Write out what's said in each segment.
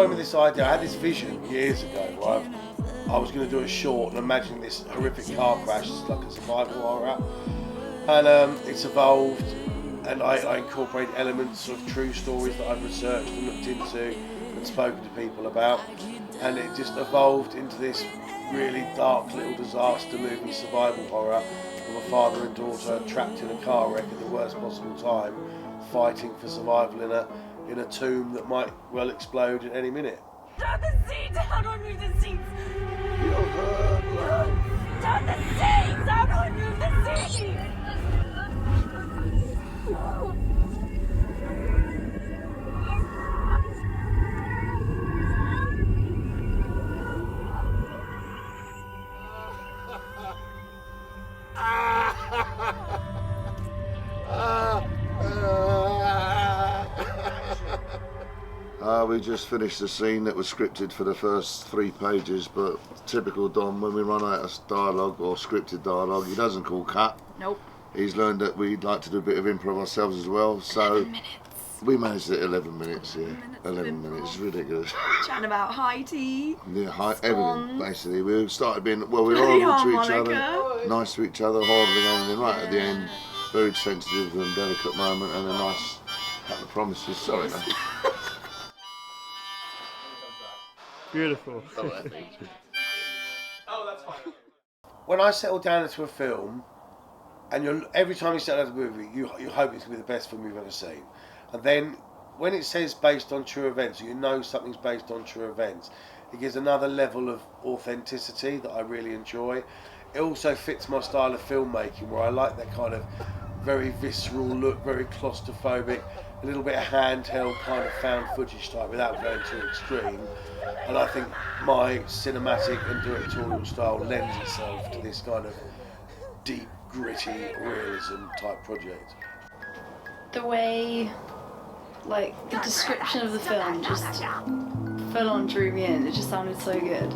remember this idea. I had this vision years ago where I was going to do a short and imagining this horrific car crash, it's like a survival horror, and it's evolved, and I incorporate elements of true stories that I've researched and looked into and spoken to people about, and it just evolved into this really dark little disaster movie survival horror of a father and daughter trapped in a car wreck at the worst possible time, fighting for survival in a tomb that might well explode at any minute. Turn the seat down or move the seats! Turn the seat down or move the seats! We just finished a scene that was scripted for the first 3 pages, but typical Dom, when we run out of dialogue or scripted dialogue, he doesn't call cut. Nope. He's learned that we'd like to do a bit of improv ourselves as well, so 11 minutes. we managed it 11 minutes, yeah. 11 minutes, ridiculous. Chatting about high tea. Yeah, everything, basically. We started being, well, we were Bloody horrible to each harmonica. other, nice to each other, horrible again, and then right at the end, very sensitive and delicate moment, and a nice couple of promises. Sorry, man. Beautiful. When I settle down into a film, and every time you settle down into a movie, you hope it's going to be the best film you've ever seen. And then when it says based on true events, you know something's based on true events, it gives another level of authenticity that I really enjoy. It also fits my style of filmmaking, where I like that kind of very visceral look, very claustrophobic, a little bit of handheld kind of found footage type without going too extreme. And I think my cinematic and directorial style lends itself to this kind of deep, gritty realism type project. The way, like, the description of the film just full on drew me in. It just sounded so good.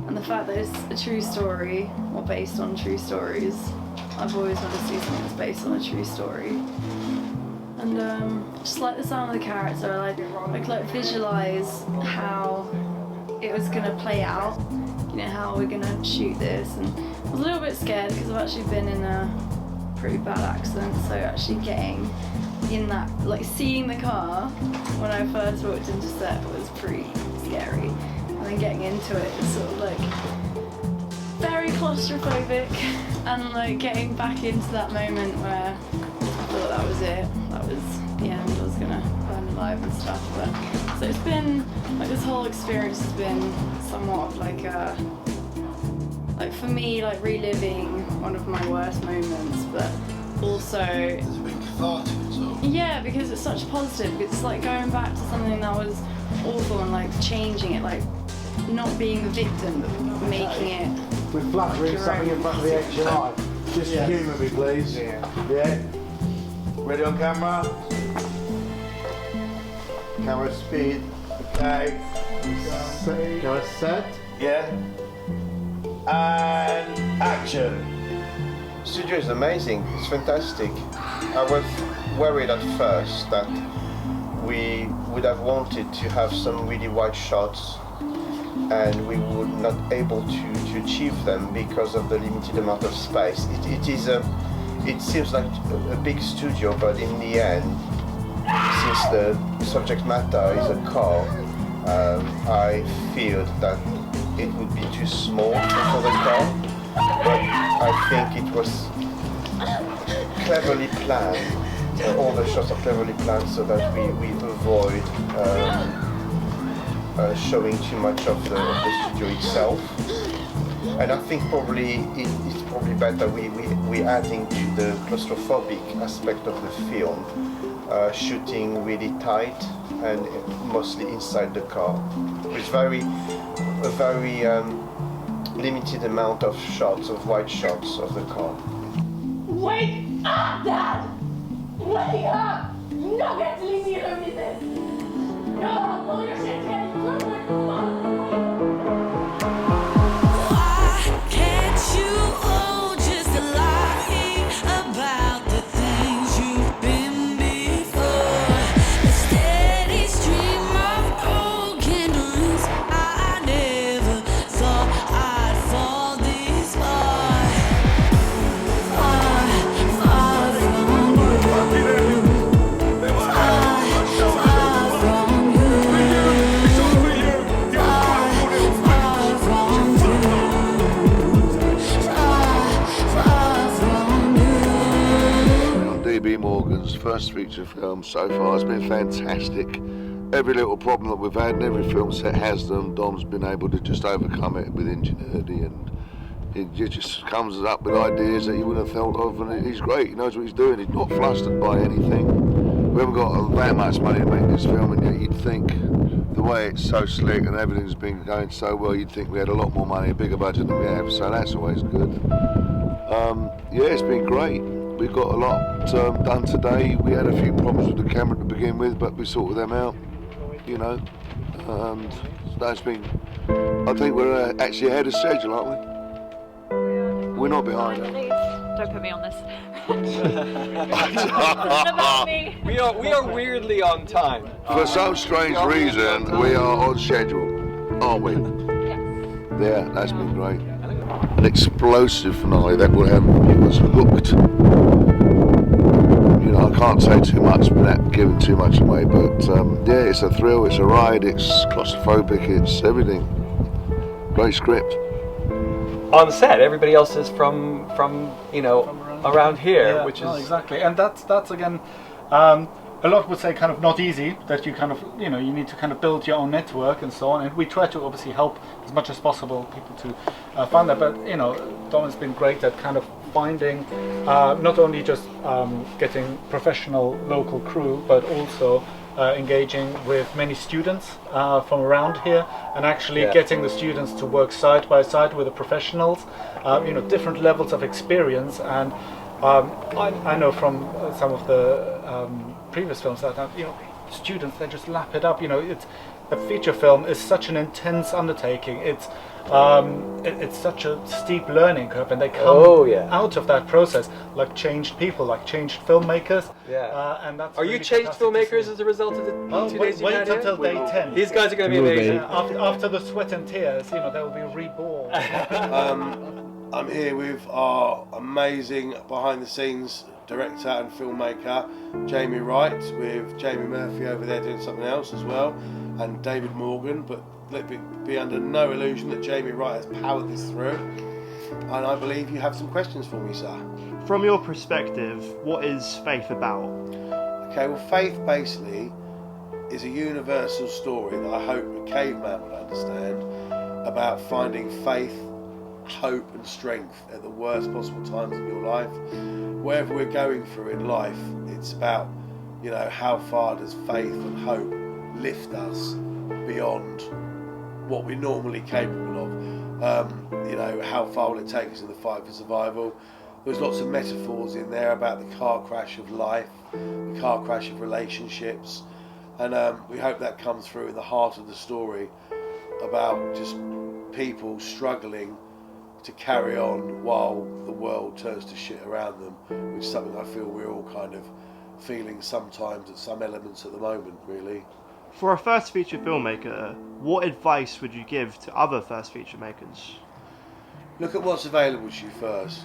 And the fact that it's a true story, or based on true stories, I've always wanted to see something that's based on a true story. And just like the sound of the character, like visualise how it was gonna play out, you know, how we're gonna shoot this. And I was a little bit scared because I've actually been in a pretty bad accident, so actually getting in that, like seeing the car when I first walked into set was pretty scary. And then getting into it is sort of like very claustrophobic, and like getting back into that moment where I thought that was it, that was the end, I was gonna burn alive and stuff. But so it's been like, this whole experience has been somewhat of like a, like for me, like reliving one of my worst moments, but also yeah, because it's such a positive, because it's like going back to something that was awful and like changing it, like not being the victim but making it. With flattering something in front of the HMI. Just humour me, please. Yeah. Ready on camera? Camera speed. Okay. Camera set. Yeah. And action. Studio is amazing. It's fantastic. I was worried at first that we would have wanted to have some really wide shots, and we were not able to achieve them because of the limited amount of space. It seems like a big studio, but in the end, since the subject matter is a car, I feared that it would be too small for the car, but I think it was cleverly planned. All the shots are cleverly planned so that we avoid showing too much of the studio itself. And I think probably it's probably better we adding to the claustrophobic aspect of the film, shooting really tight and mostly inside the car, with a very limited amount of shots, of wide shots of the car. Wake up, Dad! Wake up! You're not going to leave me alone with this! No, pull your shit together! Come on! Why can't you hold just a lie about the things you've been before? A steady stream of broken Morgan's first feature film so far. It's been fantastic. Every little problem that we've had, and every film set has them, Dom's been able to just overcome it with ingenuity, and he just comes up with ideas that you wouldn't have thought of, and he's great. He knows what he's doing. He's not flustered by anything. We haven't got that much money to make this film, and yet you'd think the way it's so slick and everything's been going so well, you'd think we had a lot more money, a bigger budget than we have, so that's always good. Yeah, it's been great. We've got a lot done today. We had a few problems with the camera to begin with, but we sorted them out, you know. That's been, I think we're actually ahead of schedule, aren't we? We're not behind. Please, don't put me on this. It's not about me. We are weirdly on time. For some strange reason, we are on schedule, aren't we? Yes. Yeah, that's been great. An explosive finale that will have viewers hooked. You know, I can't say too much without giving too much away, but yeah, it's a thrill, it's a ride, it's claustrophobic, it's everything. Great script. On set, everybody else is from around here, Yeah, which is exactly, and that's again. A lot would say kind of not easy, that you kind of, you need to kind of build your own network and so on, and we try to obviously help as much as possible people to find that, but Dom has been great at kind of finding not only just getting professional local crew, but also engaging with many students from around here, and actually getting the students to work side by side with the professionals, different levels of experience, and I know from some of the previous films that students, they just lap it up. It's a feature film is such an intense undertaking. It's such a steep learning curve, and they come out of that process like changed people, like changed filmmakers. And that's Are you really changed fantastic to filmmakers see. as a result of the 2 days you Wait had here? until day 10. These guys are going to be amazing. After the sweat and tears, they will be reborn. I'm here with our amazing behind-the-scenes director and filmmaker, Jamie Wright, with Jamie Murphy over there doing something else as well, and David Morgan. But let it be under no illusion that Jamie Wright has powered this through, and I believe you have some questions for me, sir. From your perspective, what is Faith about? Okay, well, Faith basically is a universal story that I hope a caveman would understand, about finding faith, hope and strength at the worst possible times of your life. Wherever we're going through in life, it's about, how far does faith and hope lift us beyond what we're normally capable of. How far will it take us in the fight for survival? There's lots of metaphors in there about the car crash of life, the car crash of relationships, and we hope that comes through in the heart of the story, about just people struggling to carry on while the world turns to shit around them, which is something I feel we're all kind of feeling sometimes at some elements at the moment, really. For a first feature filmmaker, what advice would you give to other first feature makers? Look at what's available to you first.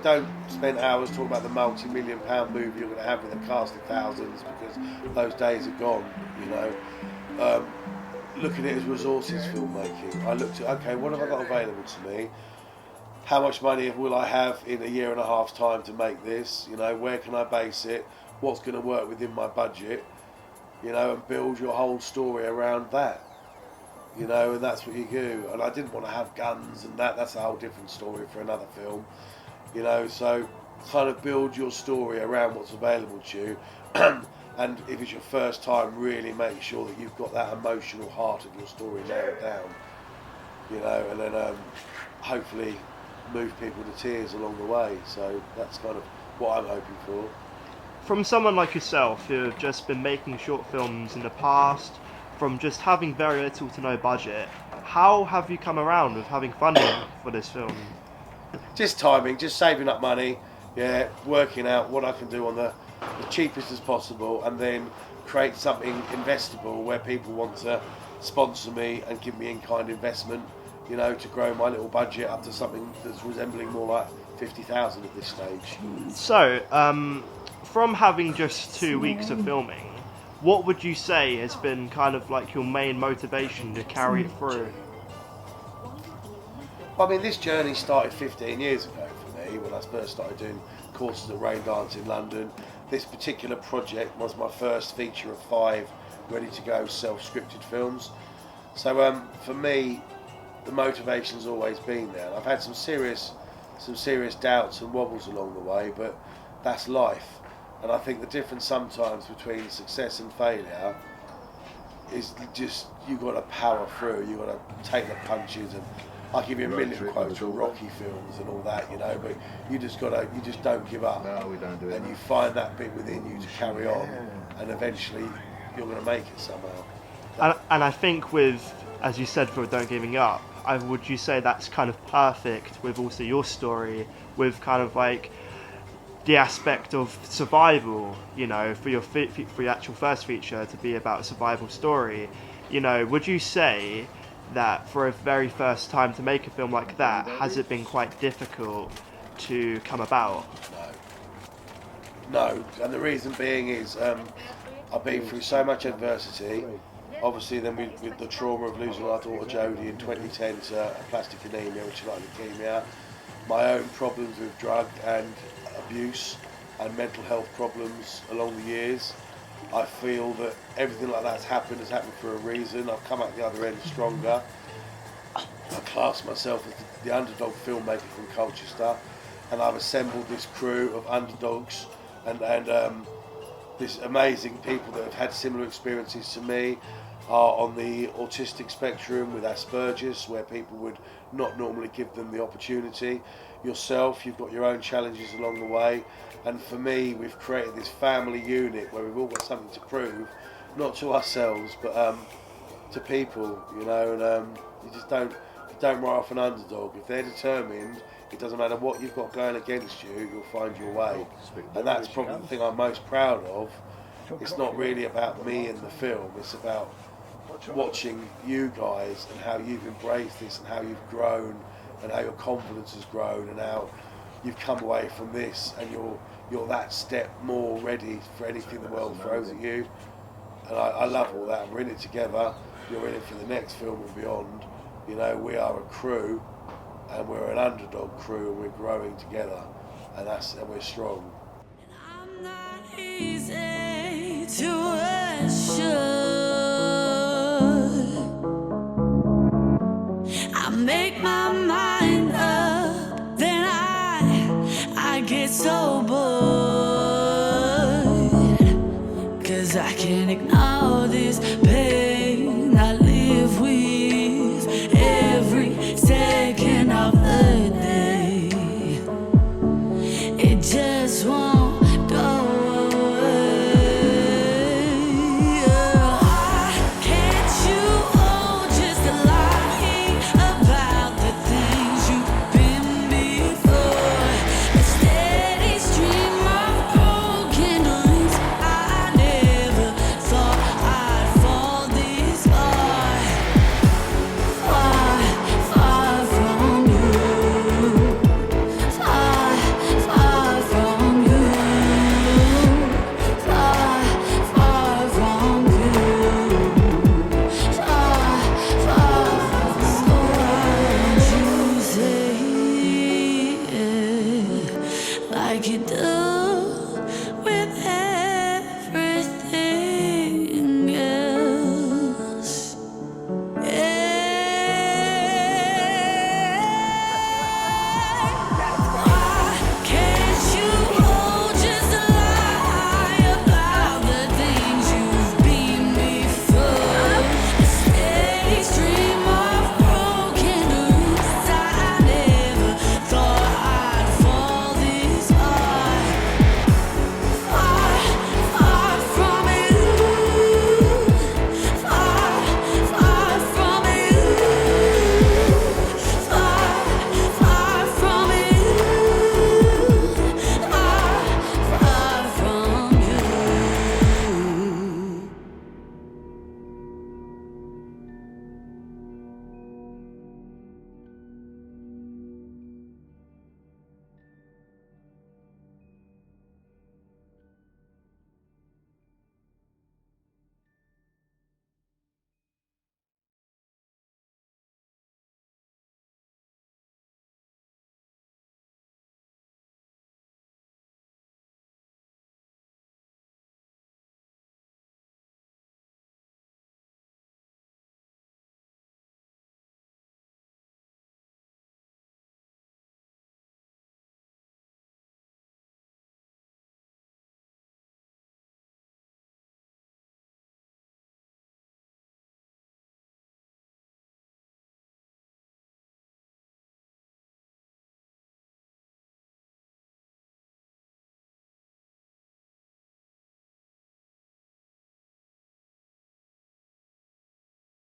Don't spend hours talking about the multi-million-pound movie you're going to have with a cast of thousands, because those days are gone. Look at it as resources filmmaking. I looked at, okay, what have I got available to me? How much money will I have in a year and a half's time to make this? Where can I base it? What's going to work within my budget? And build your whole story around that. And that's what you do. And I didn't want to have guns and that's a whole different story for another film. So kind of build your story around what's available to you. And if it's your first time, really make sure that you've got that emotional heart of your story nailed down, and then hopefully move people to tears along the way. So that's kind of what I'm hoping for. From someone like yourself who have just been making short films in the past, from just having very little to no budget, how have you come around with having funding for this film? Just timing, just saving up money, working out what I can do on the cheapest as possible, and then create something investable where people want to sponsor me and give me in-kind investment, to grow my little budget up to something that's resembling more like 50,000 at this stage. So, from having just 2 weeks of filming, what would you say has been kind of like your main motivation to carry it through? I mean, this journey started 15 years ago for me, when I first started doing courses at Rain Dance in London, this particular project was my first feature of 5 ready-to-go self-scripted films. So for me, the motivation's always been there. And I've had some serious doubts and wobbles along the way, but that's life. And I think the difference sometimes between success and failure is just you've got to power through. You've got to take the punches, and I'll give you a million quotes from Rocky films and all that, but you just don't give up. No, we don't do it. And you find that bit within you to carry on, and eventually you're going to make it somehow. And I think with, as you said, for Don't Giving Up, would you say that's kind of perfect with also your story, with kind of like the aspect of survival, for your actual first feature to be about a survival story, would you say that for a very first time to make a film like that, has it been quite difficult to come about? No, and the reason being is I've been through so much adversity. Obviously, then with the trauma of losing our daughter Jodie in 2010 to aplastic anemia, which is like leukemia, my own problems with drug and abuse and mental health problems along the years. I feel that everything like that's happened has happened for a reason. I've come out the other end stronger. I class myself as the underdog filmmaker from Colchester, and I've assembled this crew of underdogs and this amazing people that have had similar experiences to me, are on the autistic spectrum with Asperger's, where people would not normally give them the opportunity. Yourself, you've got your own challenges along the way, and for me, we've created this family unit where we've all got something to prove, not to ourselves, but to people, and you just don't write off an underdog. If they're determined, it doesn't matter what you've got going against you, you'll find your way. And that's probably the thing I'm most proud of. It's not really about me and the film, it's about watching you guys and how you've embraced this and how you've grown and how your confidence has grown and how you've come away from this and you're that step more ready for anything the world throws at you. And I love all that. We're in it together. You're in it for the next film and beyond. We are a crew, and we're an underdog crew, and we're growing together, and we're strong. I'm not easy to assure. I make my mind up, then I get so bored, 'cause I can't ignore this pain I live with every second of the day. It just won't go away. Can't you hold just a lie about the things you've been before? A steady stream of broken dreams. I never thought I'd fall this far. Far, far from you. Far, far from you. Far, far from you. Far, far from you. Say it like you do.